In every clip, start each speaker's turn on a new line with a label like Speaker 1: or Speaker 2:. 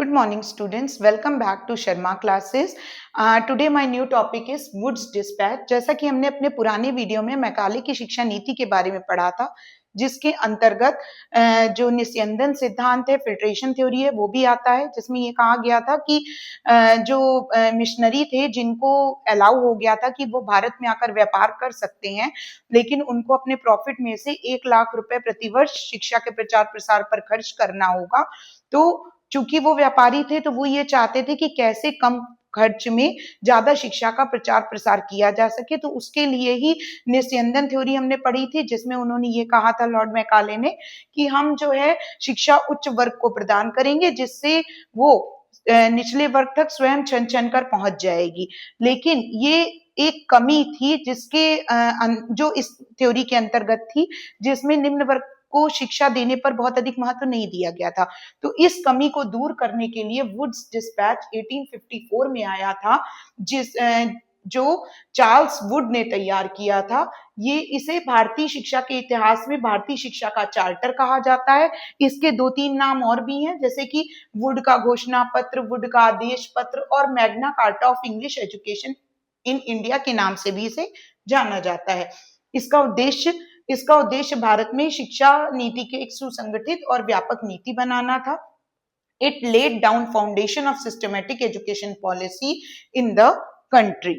Speaker 1: Good morning, students. Welcome back to Sharma classes. Today my new topic is Woods Dispatch. जैसा कि हमने अपने पुराने वीडियो में मैकाले की शिक्षा नीति के बारे में पढ़ा था, जिसके अंतर्गत जो निस्यंदन सिद्धांत है, फिल्ट्रेशन थ्योरी है, वो भी आता है, जिसमें ये कहा गया था कि जो मिशनरी थे, जिनको अलाउ हो गया था कि वो भारत में आकर व्यापार कर सकते हैं, लेकिन उनको अपने प्रॉफिट में से 1 लाख रुपए प्रतिवर्ष शिक्षा के प्रचार प्रसार पर खर्च करना होगा। तो चूंकि वो व्यापारी थे, तो वो ये चाहते थे कि कैसे कम खर्च में ज्यादा शिक्षा का प्रचार प्रसार किया जा सके। तो उसके लिए ही निस्यंदन थ्योरी हमने पढ़ी थी, जिसमें उन्होंने ये कहा था, लॉर्ड मैकाले ने, कि हम जो है शिक्षा उच्च वर्ग को प्रदान करेंगे, जिससे वो निचले वर्ग तक स्वयं छन छन कर पहुंच जाएगी। लेकिन ये एक कमी थी जिसके जो इस थ्योरी के अंतर्गत थी, जिसमें निम्न वर्ग को शिक्षा देने पर बहुत अधिक महत्व नहीं दिया गया था। तो इस कमी को दूर करने के लिए वुड्स डिस्पैच 1854 में आया था, जो चार्ल्स वुड ने तैयार किया था। ये इसे भारतीय शिक्षा के इतिहास में भारतीय शिक्षा का चार्टर कहा जाता है। इसके 2-3 नाम और भी हैं, जैसे कि वुड का घोषणा पत्र, वुड का आदेश पत्र और Magna carta of English education in India के नाम से भी इसे जाना जाता है। इसका उद्देश्य भारत में शिक्षा नीति के एक सुसंगठित और व्यापक नीति बनाना था। It laid down foundation of systematic education policy in the country.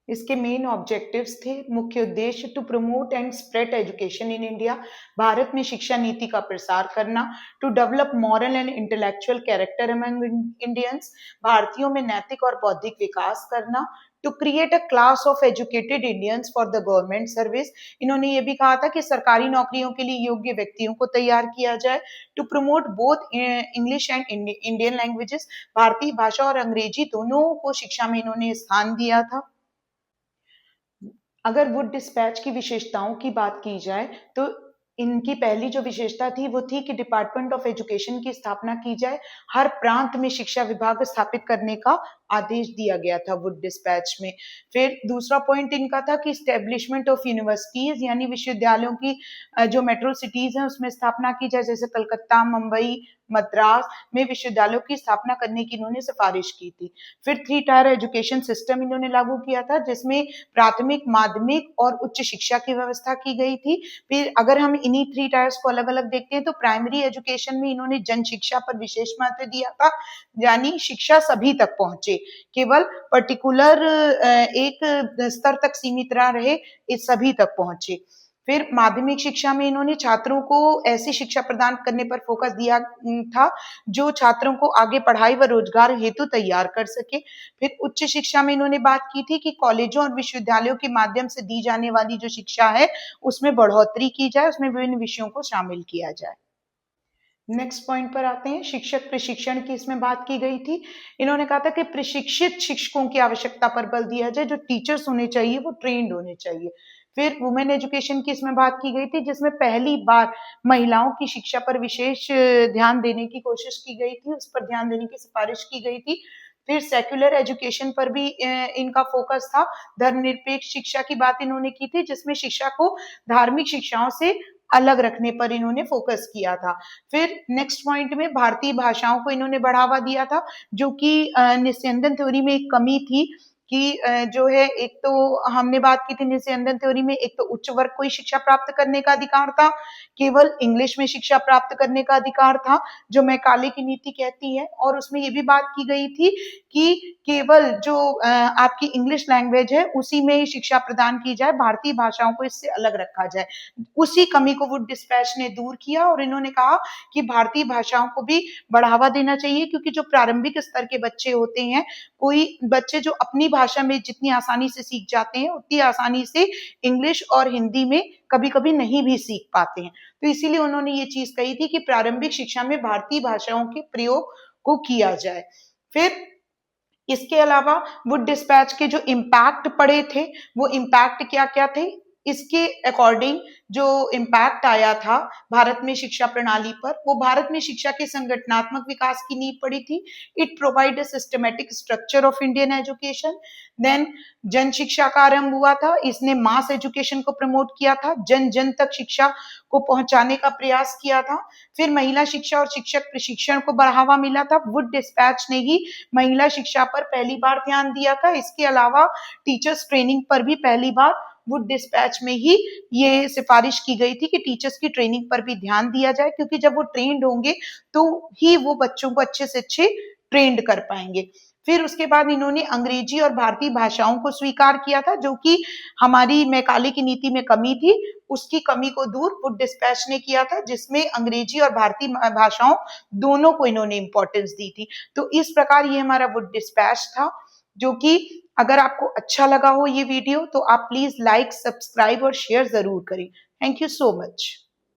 Speaker 1: इसके मेन ऑब्जेक्टिव्स थे, मुख्य उद्देश्य, to promote and spread education in India, भारत में शिक्षा नीति का प्रसार करना, to develop moral and intellectual character among Indians, भारतीयों में नैतिक और बौद्धिक विकास करना, to create a class of educated Indians for the government service. इन्होंने ये भी कहा था कि सरकारी नौकरियों के लिए योग्य व्यक्तियों को तैयार किया जाए, to promote both English and Indian languages, भारतीय भाषा और अंग्रेजी दोनों को शिक्षा में इन्होंने स्थान दिया था। अगर वुड डिस्पैच की विशेषताओं की बात की जाए, तो इनकी पहली जो विशेषता थी वो थी कि डिपार्टमेंट ऑफ एजुकेशन की स्थापना की जाए, हर प्रांत में शिक्षा विभाग स्थापित करने का आदेश दिया गया था वुड डिस्पैच में। फिर दूसरा पॉइंट इनका था कि स्टैब्लिशमेंट ऑफ यूनिवर्सिटीज, यानी विश्वविद्यालयों की जो मेट्रो सिटीज हैं उसमें स्थापना की जाए, जैसे कलकत्ता, मुंबई, मद्रास में विश्वविद्यालयों की स्थापना करने की इन्होंने सिफारिश की थी। फिर 3 टायर एजुकेशन सिस्टम इन्होंने लागू किया था, जिसमें प्राथमिक, माध्यमिक और उच्च शिक्षा की व्यवस्था की गई थी। फिर अगर हम इन्हीं 3 टायर्स को अलग अलग देखते हैं, तो प्राइमरी एजुकेशन में इन्होंने जन शिक्षा पर विशेष महत्व दिया था, यानी शिक्षा सभी तक पहुंचे, केवल पर्टिकुलर एक स्तर तक सीमित ना रहे, इस सभी तक पहुंचे। फिर माध्यमिक शिक्षा में इन्होंने छात्रों को ऐसी शिक्षा प्रदान करने पर फोकस दिया था जो छात्रों को आगे पढ़ाई व रोजगार हेतु तैयार कर सके। फिर उच्च शिक्षा में इन्होंने बात की थी कि कॉलेजों और विश्वविद्यालयों के माध्यम से दी जाने वाली जो शिक्षा है उसमें बढ़ोतरी की जाए, उसमें विभिन्न विषयों को शामिल किया जाए। नेक्स्ट पॉइंट पर आते हैं, शिक्षक प्रशिक्षण की इसमें बात की गई थी। इन्होंने कहा था कि प्रशिक्षित शिक्षकों की आवश्यकता पर बल दिया जाए, जो टीचर्स होने चाहिए वो ट्रेंड होने चाहिए। फिर वुमेन एजुकेशन की इसमें बात की गई थी, जिसमें पहली बार महिलाओं की शिक्षा पर विशेष ध्यान देने की कोशिश की गई थी, उस पर ध्यान देने की सिफारिश की गई थी। फिर सेक्युलर एजुकेशन पर भी इनका फोकस था, धर्मनिरपेक्ष शिक्षा की बात इन्होंने की थी, जिसमें शिक्षा को धार्मिक शिक्षाओं से अलग रखने पर इन्होंने फोकस किया था। फिर नेक्स्ट पॉइंट में भारतीय भाषाओं को इन्होंने बढ़ावा दिया था, जो कि निस्यंदन थ्योरी में एक कमी थी कि जो है, एक तो हमने बात की थी निस्यंदन थ्योरी में, एक तो उच्च वर्ग को ही शिक्षा प्राप्त करने का अधिकार था, केवल इंग्लिश में शिक्षा प्राप्त करने का अधिकार था, जो मैकाले की नीति कहती है। और उसमें ये भी बात की गई थी कि केवल जो आपकी इंग्लिश लैंग्वेज है उसी में शिक्षा प्रदान की जाए, भारतीय भाषाओं को इससे अलग रखा जाए। उसी कमी को वुड डिस्पैच ने दूर किया और इन्होंने कहा कि भारतीय भाषाओं को भी बढ़ावा देना चाहिए, क्योंकि जो प्रारंभिक स्तर के बच्चे होते हैं, कोई बच्चे जो अपनी भाषा में जितनी आसानी से सीख जाते हैं, उतनी आसानी से इंग्लिश और हिंदी में कभी-कभी नहीं भी सीख पाते हैं। तो इसीलिए उन्होंने ये चीज कही थी कि प्रारंभिक शिक्षा में भारतीय भाषाओं के प्रयोग को किया जाए। फिर इसके अलावा वुड डिस्पैच के जो इम्पैक्ट पड़े थे, वो इम्पैक्ट क्या क्या थे, इसके अकॉर्डिंग जो इम्पैक्ट आया था भारत में शिक्षा प्रणाली पर, वो भारत में शिक्षा के संगठनात्मक विकास की नींव पड़ी थी। It provide a systematic structure of Indian education. Then जन शिक्षा का आरंभ हुआ था, इसने मास एजुकेशन को प्रमोट किया था, जन जन तक शिक्षा को पहुंचाने का प्रयास किया था। फिर महिला शिक्षा और शिक्षक प्रशिक्षण को बढ़ावा मिला था। वुड डिस्पैच ने ही महिला शिक्षा पर पहली बार ध्यान दिया था। इसके अलावा टीचर्स ट्रेनिंग पर भी पहली बार वुड डिस्पैच में ही ये सिफारिश की गई थी कि टीचर्स की ट्रेनिंग पर भी ध्यान दिया जाए, क्योंकि जब वो ट्रेंड होंगे तो ही वो बच्चों को अच्छे से अच्छे ट्रेंड कर पाएंगे। फिर उसके बाद इन्होंने अंग्रेजी और भारतीय भाषाओं को स्वीकार किया था, जो कि हमारी मैकाले की नीति में कमी थी, उसकी कमी को दूर वुड डिस्पैच ने किया था, जिसमें अंग्रेजी और भारतीय भाषाओं दोनों को इन्होंने इंपॉर्टेंस दी थी। तो इस प्रकार ये हमारा वुड डिस्पैच था, जो कि अगर आपको अच्छा लगा हो ये वीडियो तो आप प्लीज लाइक, सब्सक्राइब और शेयर जरूर करें। Thank you so much.